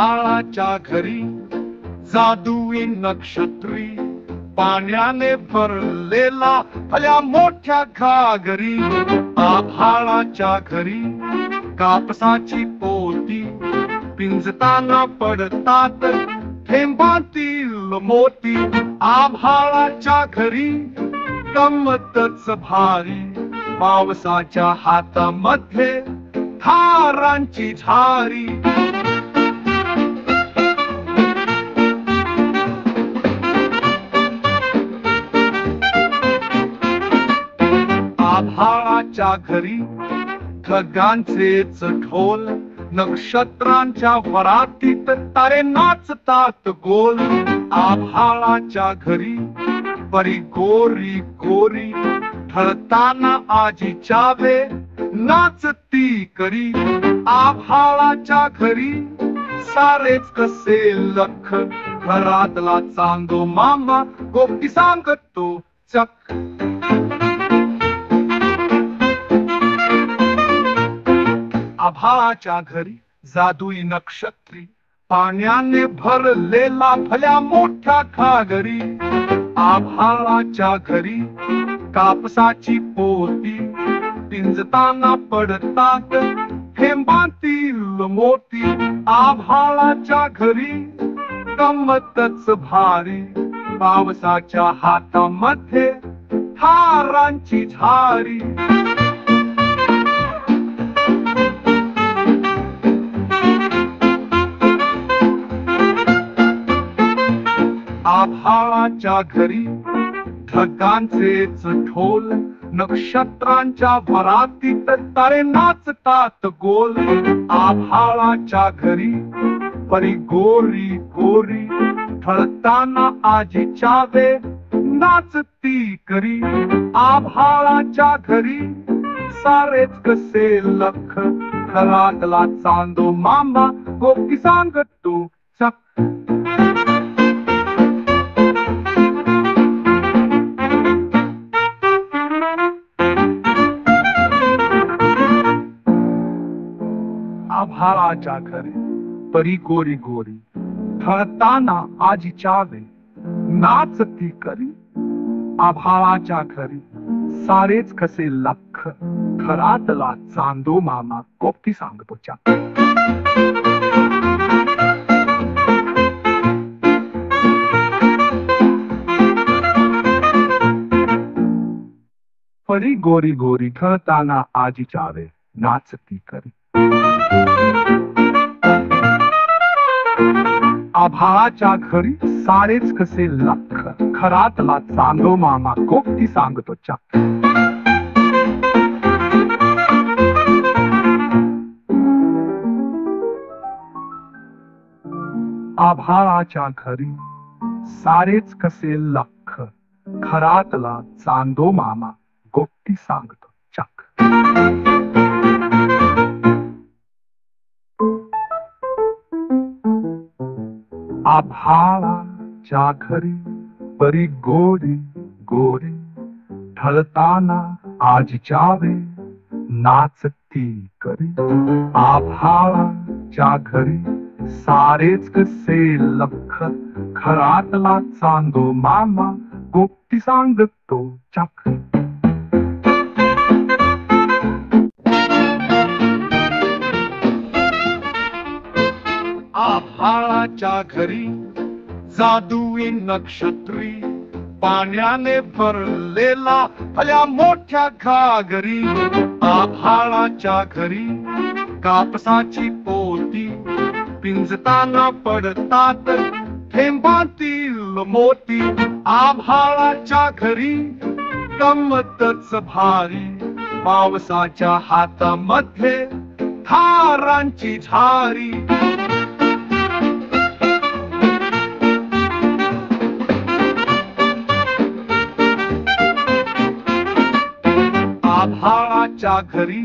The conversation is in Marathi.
आभाळाच्या घरी जादुई नक्षत्री, पाण्याने भरलेला भल्या मोठ्या घागरी. आभाळाच्या घरी कापसाची पोती, पिंजताना पडतात थेंबातील मोती. आभाळाच्या घरी गंमतच भारी, पावसाच्या हातामध्ये थारांची झारी. आभाळाच्या घरी ढगांचेच ढोल, नक्षत्रांच्या वरातीत तारे नाचतात गोल. आभाळाच्या घरी परी गोरी गोरी, ढळताना आजीच्या वे नाचती करी. आभाळाच्या घरी सारेच कसे लख, घरातला चांदो मामा गोष्टी सांगतो चक. आभाळाच्या घरी जादुई नक्षत्री, पाण्याने भरलेला भल्या मोठ्या घागरी. आभाळाच्या घरी कापसाची पोती, पिंजताना पडतात थेंबातील मोती. आभाळाच्या घरी गंमतच भारी, पावसाच्या हातामध्ये थारांची झारी. आभाळाच्या घरी ढगांचेच ढोल, नक्षत्रांच्या भरातीत तारे नाचतात गोल. आभाळाच्या घरी परी गोरी गोरी, ढळताना आजीच्या वे नाचती करी. आभाळाच्या घरी सारेच कसे लख, घरातला चांदो मामा गोष्टी सांगतो चक. आभाळाच्या घरी परी गोरी गोरी, ढळताना आजीच्या वे नाचती करी. आभाळाच्या घरी सारेच कसे लख, घरातला चांदो मामा गोष्टी सांगतो चक. परी गोरी गोरी, ढळताना आजीच्या वे नाचती करी. आभाळाच्या घरी सारेच कसे लख, घरातला चांदो मामा गोष्टी सांगतो चक. आभाळाच्या घरी सारेच कसे लख, घरातला चांदो मामा गोष्टी सांगतो चक. आभाळाच्या घरी परी गोरी गोरी, ढळताना आजीच्या वे नाचती करी. आभाळाच्या घरी सारेच कसे लख, घरातला चांदो मामा गोष्टी सांगतो चक. आभाळाच्या घरी जादुई नक्षत्री, पाण्याने भरलेला भल्या मोठ्या घागरी. आभाळाच्या घरी कापसाची पोती, पिंजताना पडतात थेंबातील मोती. आभाळाच्या घरी गंमतच भारी, पावसाच्या हातामध्ये थारांची झारी. आभाळाच्या घरी